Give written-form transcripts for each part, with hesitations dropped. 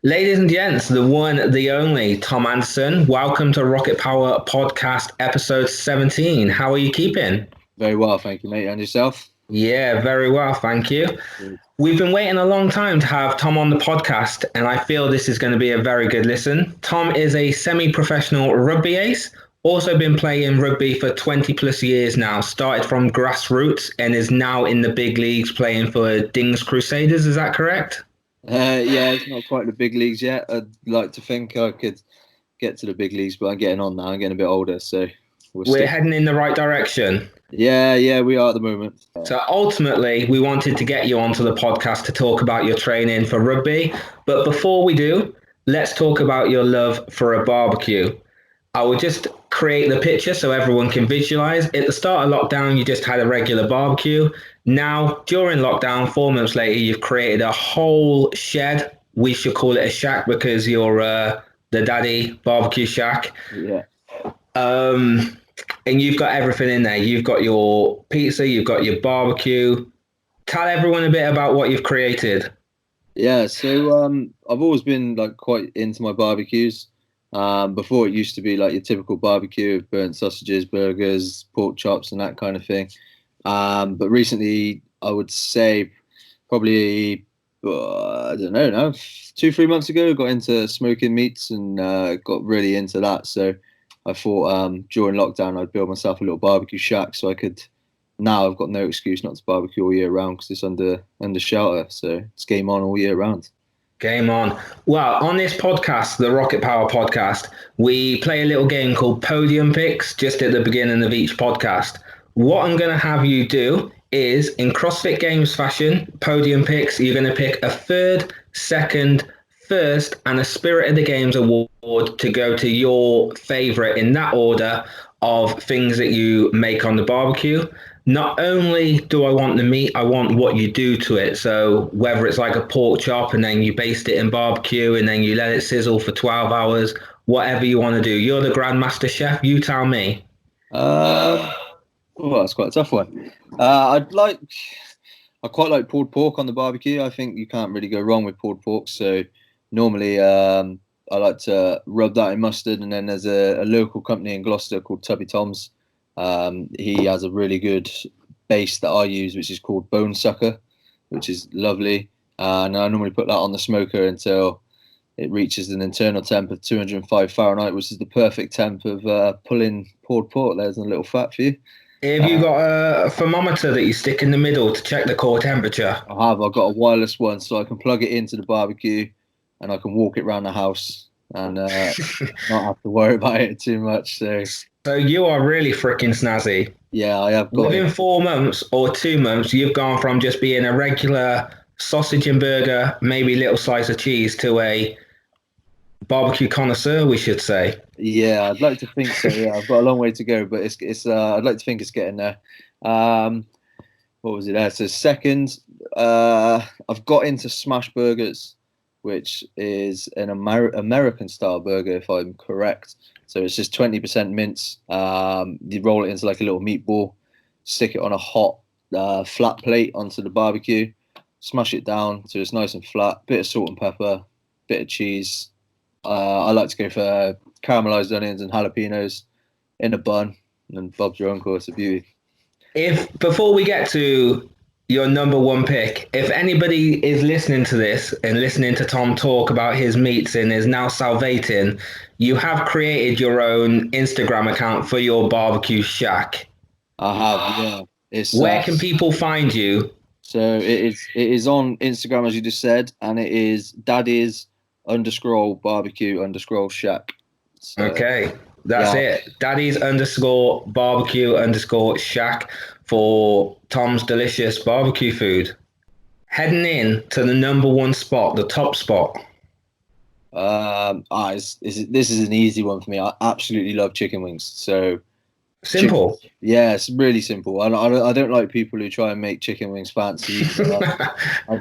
Ladies and gents, the one, the only Tom Anderson. Welcome to Rocket Power Podcast, episode 17. How are you keeping? Very well, thank you, mate. And yourself? Yeah, very well, thank you. Good. We've been waiting a long time to have Tom on the podcast, and I feel this is going to be a very good listen. Tom is a semi-professional rugby ace, also been playing rugby for 20 plus years now, started from grassroots and is now in the big leagues playing for Ding Crusaders, is that correct? Yeah, it's not quite the big leagues yet. I'd like to think I could get to the big leagues, but I'm getting on now. I'm getting a bit older, so We're heading in the right direction. Yeah, we are at the moment. So ultimately, we wanted to get you onto the podcast to talk about your training for rugby. But before we do, let's talk about your love for a barbecue. I will just create the picture so everyone can visualize. At the start of lockdown, you just had a regular barbecue. Now, during lockdown, 4 months later, you've created a whole shed. We should call it a shack because you're the daddy barbecue shack. Yeah. And you've got everything in there. You've got your pizza, you've got your barbecue. Tell everyone a bit about what you've created. Yeah, so I've always been like quite into my barbecues. Before it used to be like your typical barbecue, burnt sausages, burgers, pork chops, and that kind of thing. But recently, I would say probably I don't know now, 2-3 months ago, got into smoking meats and got really into that. So I thought during lockdown I'd build myself a little barbecue shack so I could. Now I've got no excuse not to barbecue all year round because it's under shelter, so it's game on all year round. Game on. Well, on this podcast, the Rocket Power podcast, we play a little game called Podium Picks just at the beginning of each podcast. What I'm going to have you do is, in CrossFit Games fashion, Podium Picks, you're going to pick a third, second, first, and a Spirit of the Games award to go to your favorite in that order of things that you make on the barbecue. Not only do I want the meat, I want what you do to it. So whether it's like a pork chop and then you baste it in barbecue and then you let it sizzle for 12 hours, whatever you want to do. You're the grandmaster chef. You tell me. Well, that's quite a tough one. I quite like pulled pork on the barbecue. I think you can't really go wrong with pulled pork. So normally I like to rub that in mustard. And then there's a local company in Gloucester called Tubby Tom's. He has a really good base that I use, which is called Bone Sucker, which is lovely. And I normally put that on the smoker until it reaches an internal temp of 205 Fahrenheit, which is the perfect temp of pulling pulled pork. There's a little fat for you. Have you got a thermometer that you stick in the middle to check the core temperature? I have. I've got a wireless one, so I can plug it into the barbecue and I can walk it around the house and not have to worry about it too much. So you are really freaking snazzy. Yeah, I have got Within 4 months or 2 months, you've gone from just being a regular sausage and burger, maybe a little slice of cheese, to a barbecue connoisseur, we should say. Yeah, I'd like to think so. Yeah, I've got a long way to go, but it's I'd like to think it's getting there. What was it there? So second, I've got into smash burgers, which is an American style burger, if I'm correct. So it's just 20% mince. You roll it into like a little meatball, stick it on a hot flat plate onto the barbecue, smash it down so it's nice and flat. Bit of salt and pepper, bit of cheese. I like to go for caramelized onions and jalapenos in a bun, and Bob's your uncle. It's a beauty. If before we get to your number one pick, if anybody is listening to this and listening to Tom talk about his meats and is now salivating, you have created your own Instagram account for your barbecue shack. I have, yeah. Where can people find you? So it is on Instagram, as you just said, and it is daddies_barbecue_shack. So, Okay, that's it. Daddies_barbecue_shack for Tom's delicious barbecue food. Heading in to the number one spot, the top spot. this is an easy one for me. I absolutely love chicken wings. So simple. Yeah, it's really simple. I don't like people who try and make chicken wings fancy. I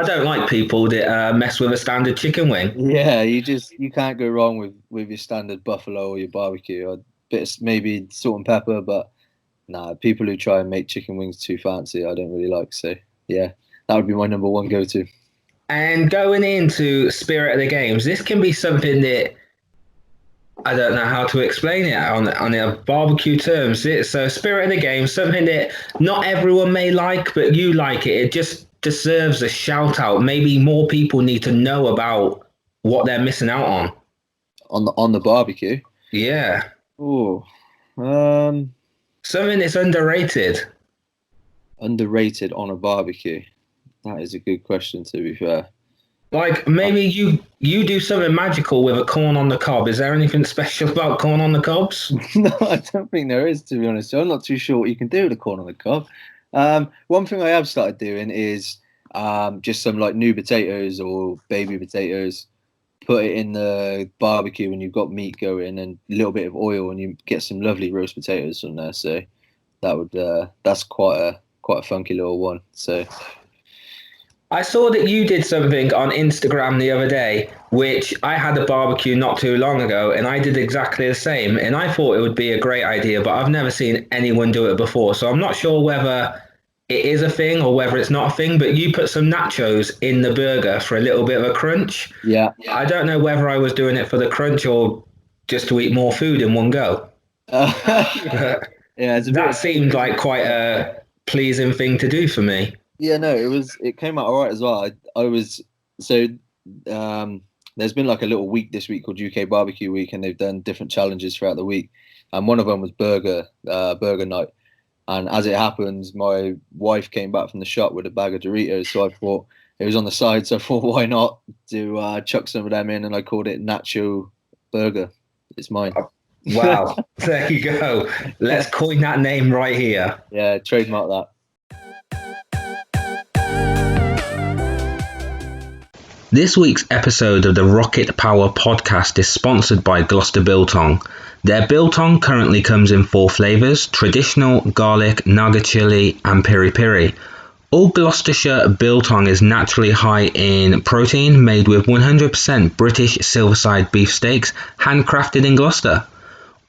don't like people that mess with a standard chicken wing. Yeah, you can't go wrong with your standard buffalo or your barbecue. A bit of maybe salt and pepper, but nah, people who try and make chicken wings too fancy, I don't really like. So yeah, that would be my number one go-to. And going into Spirit of the Games, this can be something that I don't know how to explain it on a barbecue terms. So Spirit of the Game, something that not everyone may like, but you like it. It just deserves a shout out. Maybe more people need to know about what they're missing out On the barbecue. Yeah. Oh, Something that's underrated. underrated on a barbecue. That is a good question, to be fair. Like maybe you do something magical with a corn on the cob. Is there anything special about corn on the cobs? No, I don't think there is, to be honest. So I'm not too sure what you can do with a corn on the cob. One thing I have started doing is just some like new potatoes or baby potatoes. Put it in the barbecue when you've got meat going and a little bit of oil, and you get some lovely roast potatoes from there. So that's quite a funky little one. So I saw that you did something on Instagram the other day, which I had a barbecue not too long ago, and I did exactly the same. And I thought it would be a great idea, but I've never seen anyone do it before. So I'm not sure whether it is a thing or whether it's not a thing, but you put some nachos in the burger for a little bit of a crunch. yeah, I don't know whether I was doing it for the crunch or just to eat more food in one go. yeah, it's a bit. That seemed like quite a pleasing thing to do for me. Yeah, no, it came out all right as well. I was so there's been like a little week this week called UK Barbecue Week, and they've done different challenges throughout the week. And one of them was burger night. And as it happens, my wife came back from the shop with a bag of Doritos, so I thought it was on the side, so I thought why not do chuck some of them in, and I called it Nacho Burger. It's mine. Wow, there you go. Let's coin that name right here. Yeah, trademark that. This week's episode of the Rocket Power podcast is sponsored by Glos Biltong. Their biltong currently comes in 4 flavours: traditional, garlic, naga chili and piri piri. All Gloucestershire biltong is naturally high in protein, made with 100% British Silverside beef steaks, handcrafted in Gloucester.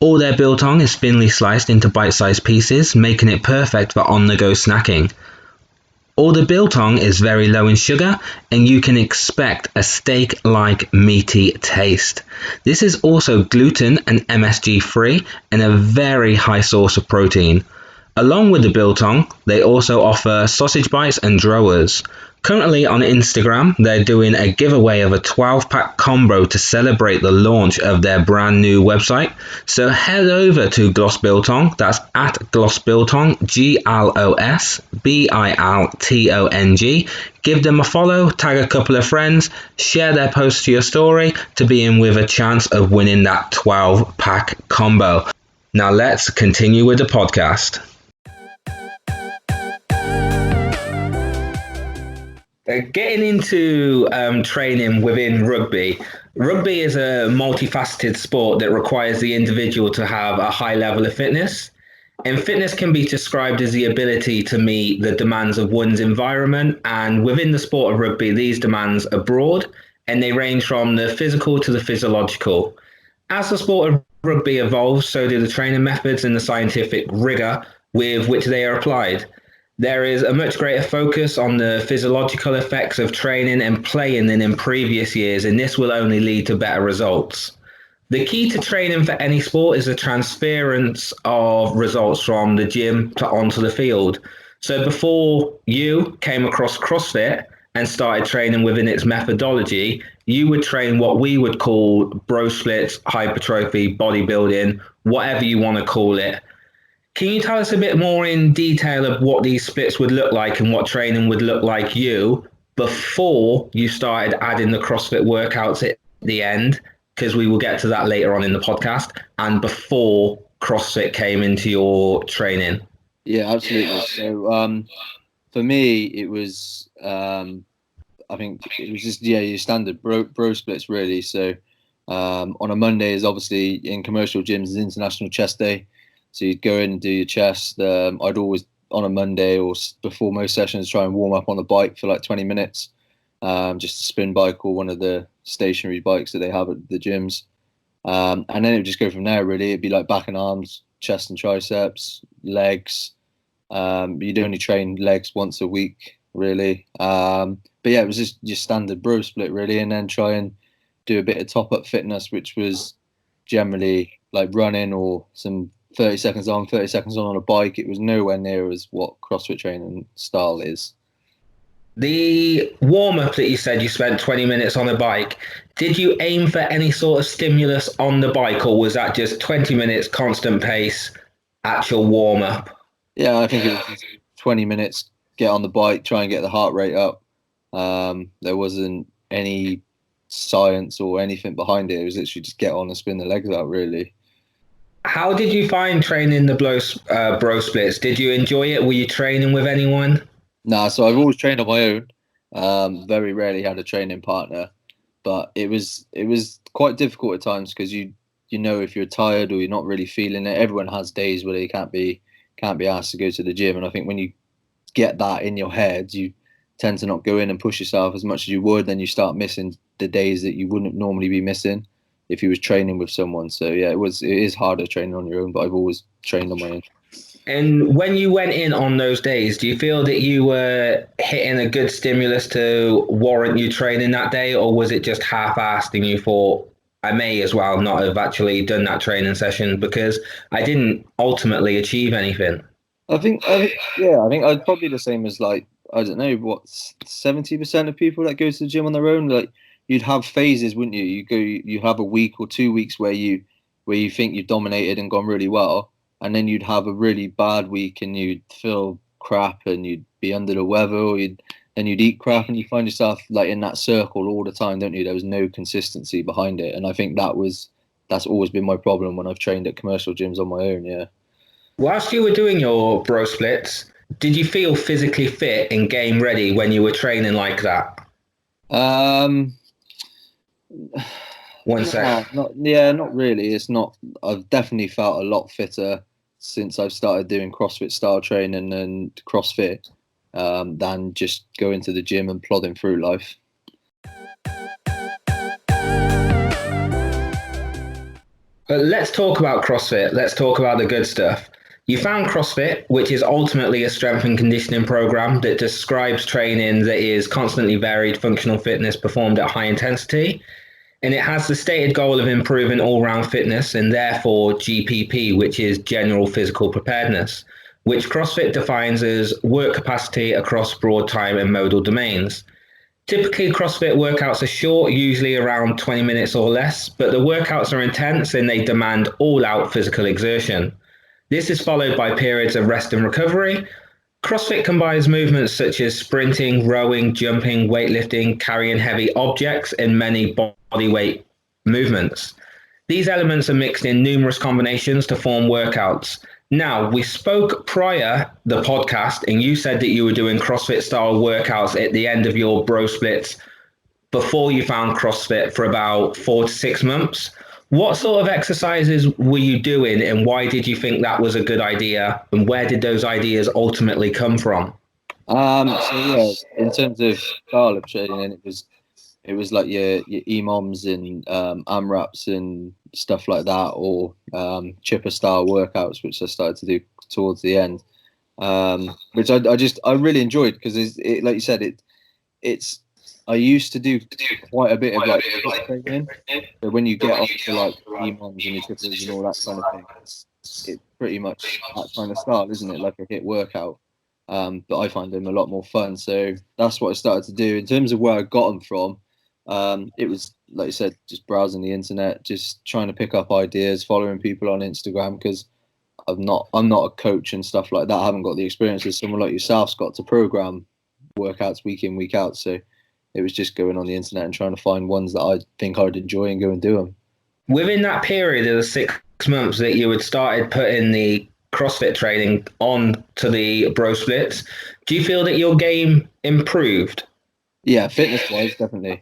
All their biltong is thinly sliced into bite-sized pieces, making it perfect for on-the-go snacking. All the biltong is very low in sugar, and you can expect a steak-like meaty taste. This is also gluten and MSG free and a very high source of protein. Along with the biltong, they also offer sausage bites and drawers. Currently on Instagram, they're doing a giveaway of a 12-pack combo to celebrate the launch of their brand new website. So head over to Glos Biltong, that's at Glos Biltong, GLOS BILTONG. Give them a follow, tag a couple of friends, share their post to your story to be in with a chance of winning that 12-pack combo. Now let's continue with the podcast. Getting into training within rugby. Rugby is a multifaceted sport that requires the individual to have a high level of fitness. And fitness can be described as the ability to meet the demands of one's environment. And within the sport of rugby, these demands are broad and they range from the physical to the physiological. As the sport of rugby evolves, so do the training methods and the scientific rigor with which they are applied. There is a much greater focus on the physiological effects of training and playing than in previous years, and this will only lead to better results. The key to training for any sport is the transference of results from the gym to onto the field. So before you came across CrossFit and started training within its methodology, you would train what we would call bro splits, hypertrophy, bodybuilding, whatever you want to call it. Can you tell us a bit more in detail of what these splits would look like and what training would look like you before you started adding the CrossFit workouts at the end? Because we will get to that later on in the podcast, and before CrossFit came into your training. Yeah, absolutely. So for me, it was I think it was just your standard bro splits really. So on a Monday is obviously in commercial gyms is International Chest Day. So you'd go in and do your chest. I'd always, on a Monday or before most sessions, try and warm up on the bike for like 20 minutes. Just a spin bike or one of the stationary bikes that they have at the gyms. And then it would just go from there, really. It'd be like back and arms, chest and triceps, legs. You'd only train legs once a week, really. but yeah, it was just your standard bro split really, and then try and do a bit of top up fitness, which was generally like running or some 30 seconds on, 30 seconds on a bike. It was nowhere near as what CrossFit training style is. The warm up that you said you spent 20 minutes on a bike, did you aim for any sort of stimulus on the bike, or was that just 20 minutes constant pace, actual warm up? Yeah, I think it was just 20 minutes, get on the bike, try and get the heart rate up. There wasn't any science or anything behind it. It was literally just get on and spin the legs out, really. How did you find training the bro splits? Did you enjoy it? Were you training with anyone? Nah, so I've always trained on my own. Very rarely had a training partner, but it was quite difficult at times because you know if you're tired or you're not really feeling it. Everyone has days where they can't be asked to go to the gym, and I think when you get that in your head, you tend to not go in and push yourself as much as you would. Then you start missing the days that you wouldn't normally be missing if you was training with someone. So yeah, it is harder training on your own, but I've always trained on my own. And when you went in on those days, do you feel that you were hitting a good stimulus to warrant you training that day, or was it just half-assed and you thought, I may as well not have actually done that training session because I didn't ultimately achieve anything? Yeah, I think I'd probably the same as like I don't know what 70% of people that go to the gym on their own. Like you'd have phases, wouldn't you? You have a week or 2 weeks where you think you've dominated and gone really well, and then you'd have a really bad week and you'd feel crap and you'd be under the weather, or you'd eat crap, and you find yourself like in that circle all the time, don't you? There was no consistency behind it, and I think that's always been my problem when I've trained at commercial gyms on my own. Yeah. Whilst you were doing your bro splits, did you feel physically fit and game ready when you were training like that? Um, One no, sec. not really. It's not. I've definitely felt a lot fitter since I've started doing CrossFit style training and CrossFit than just going to the gym and plodding through life. But let's talk about CrossFit. Let's talk about the good stuff. You found CrossFit, which is ultimately a strength and conditioning program that describes training that is constantly varied functional fitness performed at high intensity. And it has the stated goal of improving all round fitness and therefore GPP, which is general physical preparedness, which CrossFit defines as work capacity across broad time and modal domains. Typically, CrossFit workouts are short, usually around 20 minutes or less, but the workouts are intense and they demand all out physical exertion. This is followed by periods of rest and recovery. CrossFit combines movements such as sprinting, rowing, jumping, weightlifting, carrying heavy objects, and many body weight movements. These elements are mixed in numerous combinations to form workouts. Now, we spoke prior the podcast, and you said that you were doing CrossFit style workouts at the end of your bro splits before you found CrossFit for about 4 to 6 months. What sort of exercises were you doing, and why did you think that was a good idea? And where did those ideas ultimately come from? So yeah, in terms of style of training, it was like your EMOMs and AMRAPs and stuff like that, or chipper style workouts, which I started to do towards the end, which I really enjoyed because like you said, it's I used to do quite a bit of like training, but when you get onto like EMOMs and your chippers and all that kind of thing, it's pretty much that kind of style, isn't it? Like a hit workout. But I find them a lot more fun. So that's what I started to do. In terms of where I got them from, it was, like you said, just browsing the internet, just trying to pick up ideas, following people on Instagram, because I'm not a coach and stuff like that. I haven't got the experience as someone like yourself's got to program workouts week in, week out. So it was just going on the internet and trying to find ones that I think I'd enjoy and go and do them. Within that period of the 6 months that you had started putting the CrossFit training on to the bro splits, do you feel that your game improved? Yeah, fitness wise, definitely.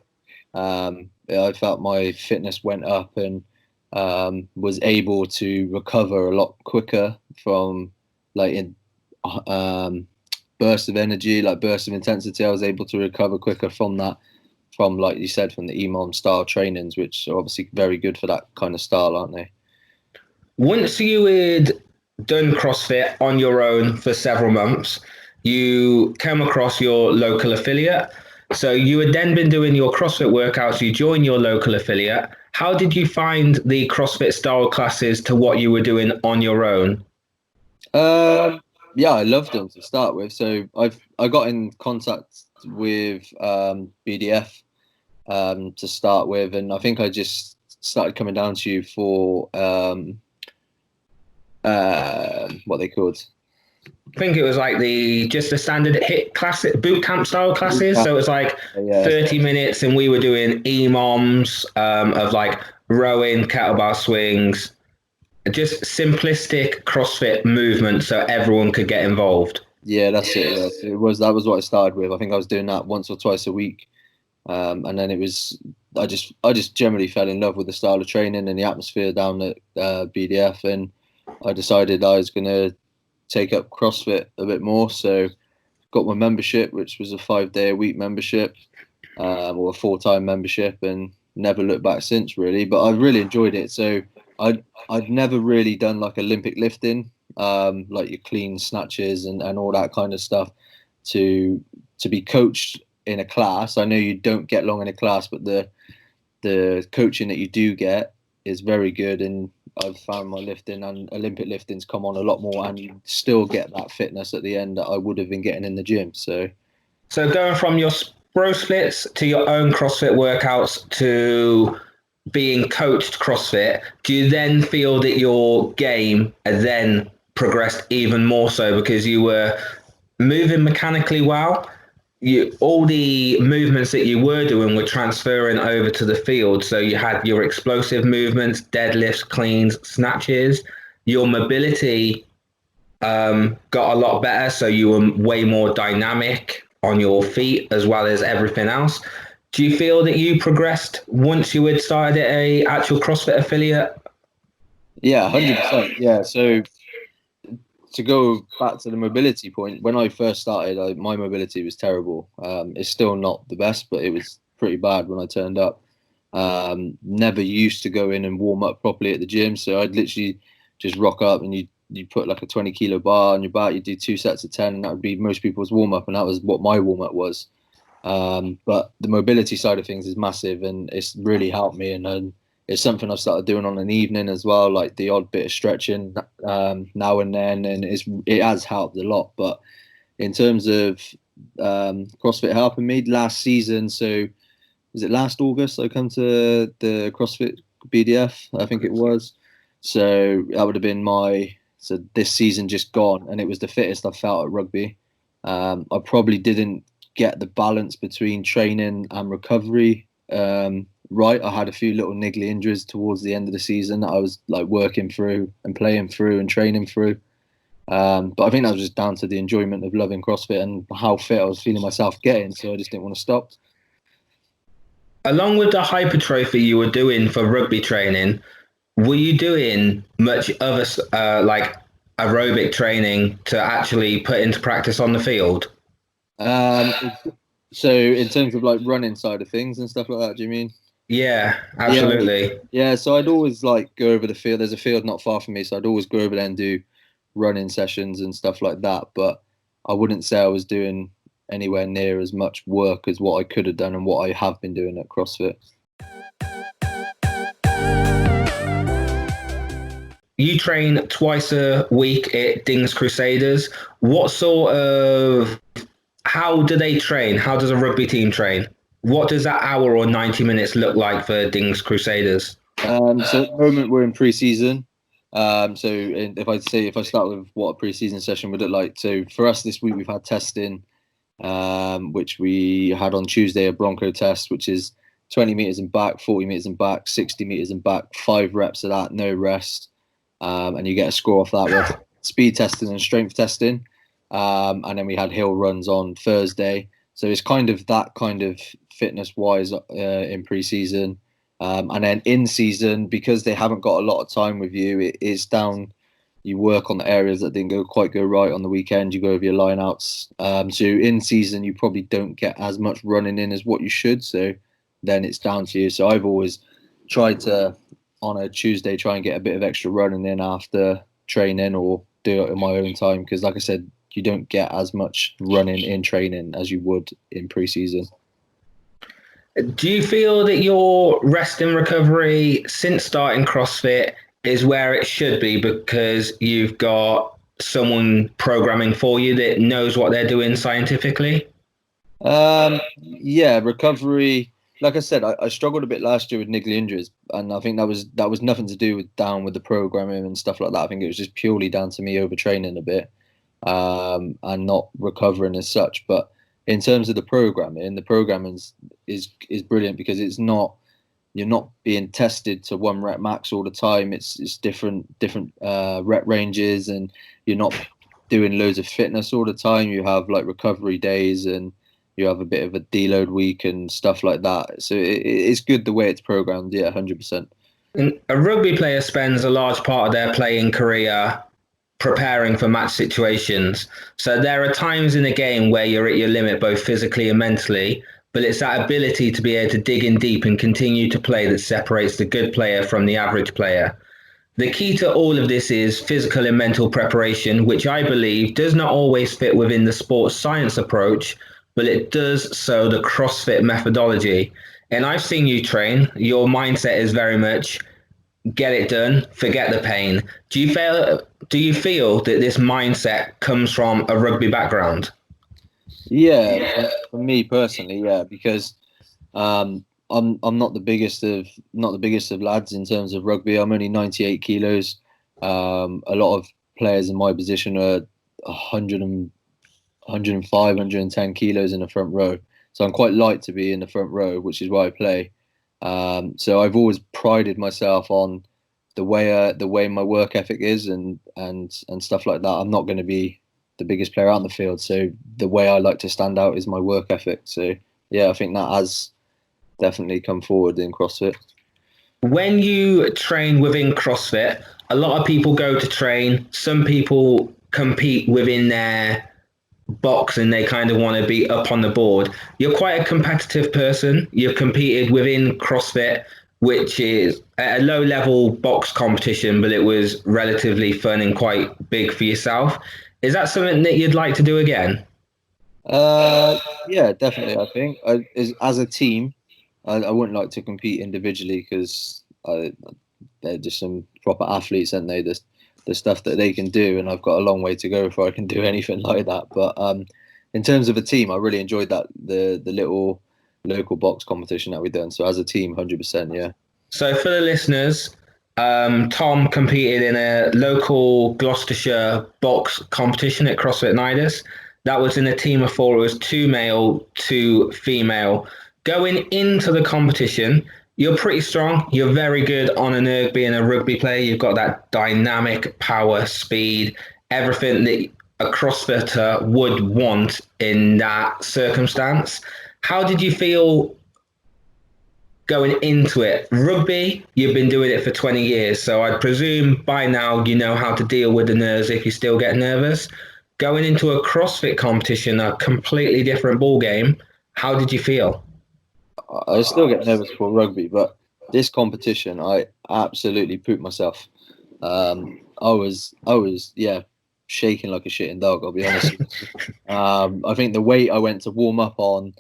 Yeah, I felt my fitness went up and was able to recover a lot quicker from like in bursts of energy, like bursts of intensity. I was able to recover quicker from that, from like you said, from the EMOM style trainings, which are obviously very good for that kind of style, aren't they? Once you had done CrossFit on your own for several months, you came across your local affiliate. So you had then been doing your CrossFit workouts. You joined your local affiliate. How did you find the CrossFit style classes to what you were doing on your own? Yeah, I loved them to start with. So I got in contact with BDF to start with, and I think I just started coming down to you for what they called. I think it was like the standard hit classic boot camp style classes. So it was like Yeah, 30 minutes, and we were doing EMOMs of like rowing, kettlebell swings, just simplistic CrossFit movement so everyone could get involved. yeah, that's it. Yeah. So that was what I started with. I think I was doing that once or twice a week, and then it was I just generally fell in love with the style of training and the atmosphere down at BDF, and I decided I was going to take up CrossFit a bit more. So got my membership, which was a 5-day-a-week membership, or a full-time membership, and never looked back since really. But I've really enjoyed it. So I'd never really done like Olympic lifting, like your clean snatches and all that kind of stuff. To be coached in a class, I know you don't get long in a class, but the coaching that you do get is very good, and I've found my lifting and Olympic lifting's come on a lot more, and you still get that fitness at the end that I would have been getting in the gym. So going from your bro splits to your own CrossFit workouts to being coached CrossFit, do you then feel that your game has then progressed even more so because you were moving mechanically well? All the movements that you were doing were transferring over to the field. So you had your explosive movements, deadlifts, cleans, snatches. Your mobility got a lot better. So you were way more dynamic on your feet as well as everything else. Do you feel that you progressed once you had started at a actual CrossFit affiliate? Yeah, 100%. Yeah. So to go back to the mobility point, when I first started, my mobility was terrible. It's still not the best, but it was pretty bad when I turned up. Never used to go in and warm up properly at the gym, so I'd literally just rock up and you put like a 20-kilo bar on your back, you do 2 sets of 10, and that would be most people's warm up, and that was what my warm up was. But the mobility side of things is massive, and it's really helped me, and it's something I've started doing on an evening as well, like the odd bit of stretching now and then, and it has helped a lot. But in terms of CrossFit helping me last season, so was it last August I come to the CrossFit BDF, I think it was. So that would have been this season just gone, and it was the fittest I felt at rugby. I probably didn't get the balance between training and recovery right. I had a few little niggly injuries towards the end of the season that I was like working through and playing through and training through. But I think that was just down to the enjoyment of loving CrossFit and how fit I was feeling myself getting. So I just didn't want to stop. Along with the hypertrophy you were doing for rugby training, were you doing much other like aerobic training to actually put into practice on the field? Um, so in terms of like running side of things and stuff like that, do you mean? Yeah, Yeah, absolutely. yeah. So I'd always like go over the field. There's a field not far from me, so I'd always go over there and do running sessions and stuff like that. But I wouldn't say I was doing anywhere near as much work as what I could have done and what I have been doing at CrossFit. You train twice a week at Ding's Crusaders. What sort of, how do they train? How does a rugby team train? What does that hour or 90 minutes look like for Ding's Crusaders? So at the moment we're in pre-season. If I start with what a pre-season session would look like, so for us this week we've had testing, which we had on Tuesday a Bronco test, which is 20 meters and back, 40 meters and back, 60 meters and back, 5 reps of that, no rest, and you get a score off that. We had speed testing and strength testing, and then we had hill runs on Thursday. So it's kind of that kind of fitness wise in pre-season. And then in season, because they haven't got a lot of time with you, it is down. You work on the areas that didn't quite go right on the weekend. You go over your lineouts. So in season, you probably don't get as much running in as what you should. So then it's down to you. So I've always tried to, on a Tuesday, try and get a bit of extra running in after training or do it in my own time. Because like I said, you don't get as much running in training as you would in pre-season. Do you feel that your rest and recovery since starting CrossFit is where it should be because you've got someone programming for you that knows what they're doing scientifically? Yeah, recovery. Like I said, I struggled a bit last year with niggly injuries, and I think that was nothing to do with the programming and stuff like that. I think it was just purely down to me overtraining a bit, and not recovering as such. But in terms of the programming is brilliant because you're not being tested to one rep max all the time. It's different rep ranges, and you're not doing loads of fitness all the time. You have like recovery days, and you have a bit of a deload week and stuff like that. So it's good the way it's programmed. Yeah, 100%. And a rugby player spends a large part of their playing career preparing for match situations. So there are times in a game where you're at your limit, both physically and mentally, but it's that ability to be able to dig in deep and continue to play that separates the good player from the average player. The key to all of this is physical and mental preparation, which I believe does not always fit within the sports science approach, but it does so the CrossFit methodology. And I've seen you train. Your mindset is very much get it done, forget the pain. Do you feel that this mindset comes from a rugby background? Yeah, for me personally, yeah, because I'm not the biggest of lads in terms of rugby. I'm only 98 kilos. A lot of players in my position are 100 105, 110 kilos in the front row. So I'm quite light to be in the front row, which is why I play. So I've always prided myself on the way my work ethic is and stuff like that. I'm not going to be the biggest player out on the field. So the way I like to stand out is my work ethic. So yeah, I think that has definitely come forward in CrossFit. When you train within CrossFit, a lot of people go to train. Some people compete within their box and they kind of want to be up on the board. You're quite a competitive person. You've competed within CrossFit, which is a low level box competition, but it was relatively fun and quite big for yourself. Is that something that you'd like to do again? Yeah, definitely. I think as a team, I wouldn't like to compete individually because they're just some proper athletes, aren't they? The stuff that they can do, and I've got a long way to go before I can do anything like that. But in terms of a team, I really enjoyed that the little local box competition that we done. So as a team, 100%, yeah. So for the listeners, Tom competed in a local Gloucestershire box competition at CrossFit Nidus. That was in a team of four. It was two male, two female. Going into the competition, you're pretty strong. You're very good on an erg being a rugby player. You've got that dynamic power, speed, everything that a CrossFitter would want in that circumstance. How did you feel going into it? Rugby, you've been doing it for 20 years, so I presume by now you know how to deal with the nerves if you still get nervous. Going into a CrossFit competition, a completely different ball game. How did you feel? I still get nervous for rugby, but this competition, I absolutely pooped myself. Yeah, shaking like a shitting dog. I'll be honest. I think the weight I went to warm up on,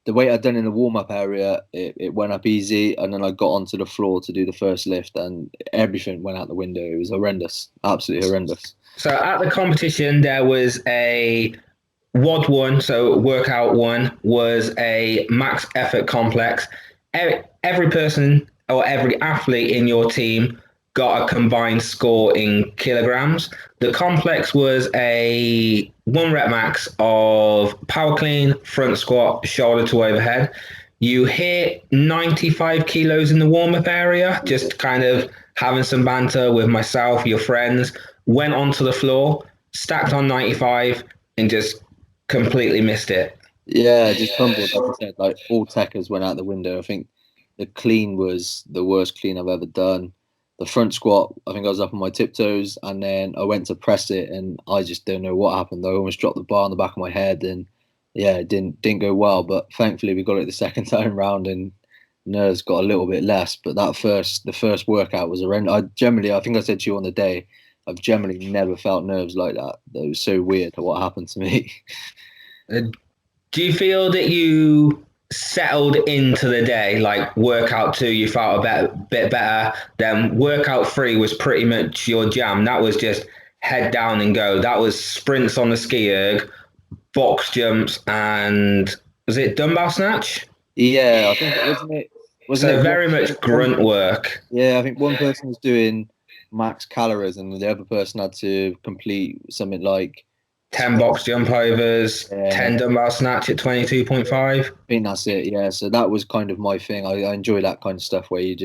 the weight I'd done in the warm up area, it went up easy, and then I got onto the floor to do the first lift, and everything went out the window. It was horrendous, absolutely horrendous. So at the competition, there was a WOD one, so workout one was a max effort complex. Every person or every athlete in your team got a combined score in kilograms. The complex was a one rep max of power clean, front squat, shoulder to overhead. You hit 95 kilos in the warm up area, just kind of having some banter with myself, your friends, went onto the floor, stacked on 95, and just completely missed it. Yeah, just crumbled. Like I said, like all techers went out the window. I think the clean was the worst clean I've ever done. The front squat, I think I was up on my tiptoes, and then I went to press it, and I just don't know what happened. I almost dropped the bar on the back of my head, and yeah, it didn't go well. But thankfully, we got it the second time round, and nerves got a little bit less. But the first workout was horrendous. I think I said to you on the day, I've generally never felt nerves like that. That was so weird what happened to me. Uh, Do you feel that you settled into the day, like workout 2, you felt bit better. Then workout 3 was pretty much your jam. That was just head down and go. That was sprints on the ski erg, box jumps, and was it dumbbell snatch? Yeah, I think wasn't So it very much one grunt work. Yeah, I think one person was doing max calories and the other person had to complete something like 10 box jump overs, yeah, 10 dumbbell snatch at 22.5. I think that's it. Yeah, so that was kind of my thing. I enjoy that kind of stuff where you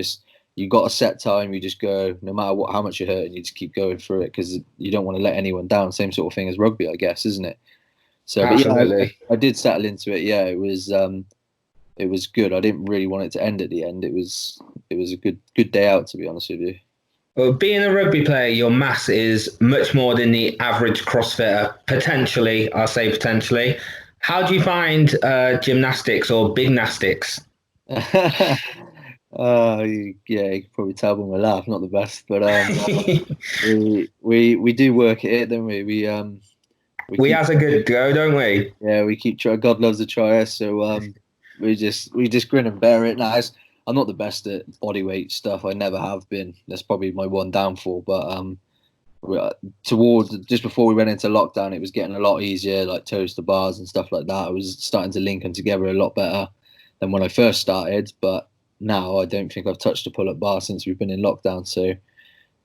got a set time, you just go no matter how much you're hurting, you just keep going through it because you don't want to let anyone down. Same sort of thing as rugby, I guess, isn't it? So, but yeah, Absolutely. I did settle into it. Yeah, it was good. I didn't really want it to end at the end. It was a good day out, to be honest with you. Well, being a rugby player, your mass is much more than the average CrossFitter. Potentially, I'll say potentially. How do you find gymnastics or big nastics? Yeah, you can probably tell by my laugh, not the best, but we do work at it, don't we? We We keep has a good go, don't we? yeah, we keep trying. God loves a tryer, so we just grin and bear it. Now, I'm not the best at body weight stuff. I never have been. That's probably my one downfall. But towards just before we went into lockdown, it was getting a lot easier, like toes to bars and stuff like that. I was starting to link them together a lot better than when I first started. But now I don't think I've touched a pull-up bar since we've been in lockdown. So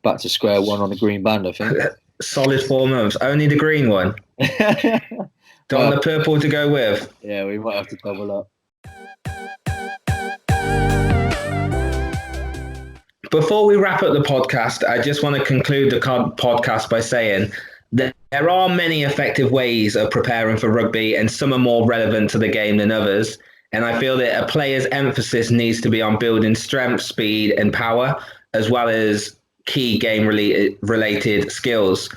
back to square one on a green band, I think. Solid 4 months. Only the green one. Don't Well, want the purple to go with. yeah, we might have to double up. Before we wrap up the podcast, I just want to conclude the podcast by saying that there are many effective ways of preparing for rugby, and some are more relevant to the game than others. And I feel that a player's emphasis needs to be on building strength, speed, and power, as well as key game related skills.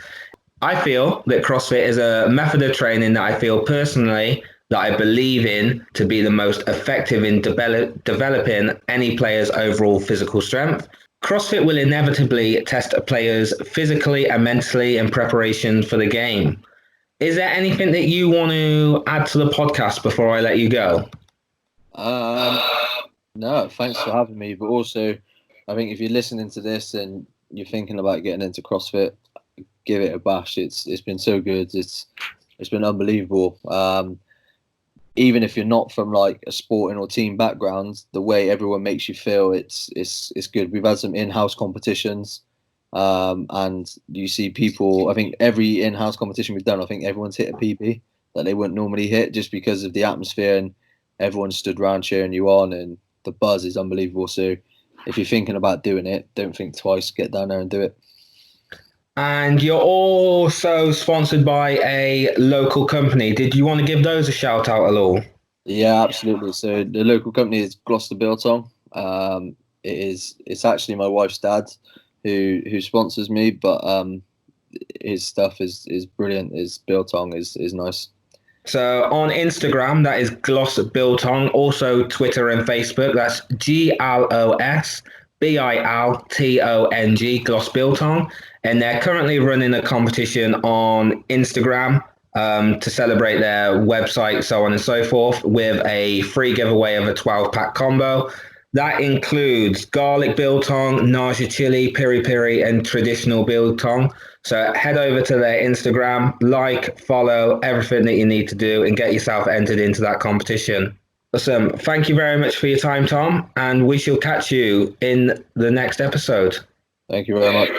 I feel that CrossFit is a method of training that I feel personally that I believe in to be the most effective in developing any player's overall physical strength. CrossFit will inevitably test a player's physically and mentally in preparation for the game. Is there anything that you want to add to the podcast before I let you go? Um, no, thanks for having me. But also, I think if you're listening to this and you're thinking about getting into CrossFit, give it a bash. It's been so good. It's been unbelievable. Even if you're not from like a sporting or team background, the way everyone makes you feel, it's good. We've had some in-house competitions, and you see people. I think every in-house competition we've done, I think everyone's hit a PB that they wouldn't normally hit just because of the atmosphere and everyone stood around cheering you on, and the buzz is unbelievable. So if you're thinking about doing it, don't think twice. Get down there and do it. And you're also sponsored by a local company. Did you want to give those a shout out at all? Yeah, absolutely. So the local company is Glos Biltong. It's actually my wife's dad who sponsors me, but his stuff is brilliant. His Biltong is nice. So on Instagram, that is Glos Biltong. Also Twitter and Facebook, that's GLOSBILTONG, Glos Biltong. And they're currently running a competition on Instagram to celebrate their website, so on and so forth, with a free giveaway of a 12-pack combo. That includes garlic biltong, nausea chili, piri piri, and traditional biltong. So head over to their Instagram, like, follow, everything that you need to do, and get yourself entered into that competition. Awesome. Thank you very much for your time, Tom, and we shall catch you in the next episode. Thank you very much.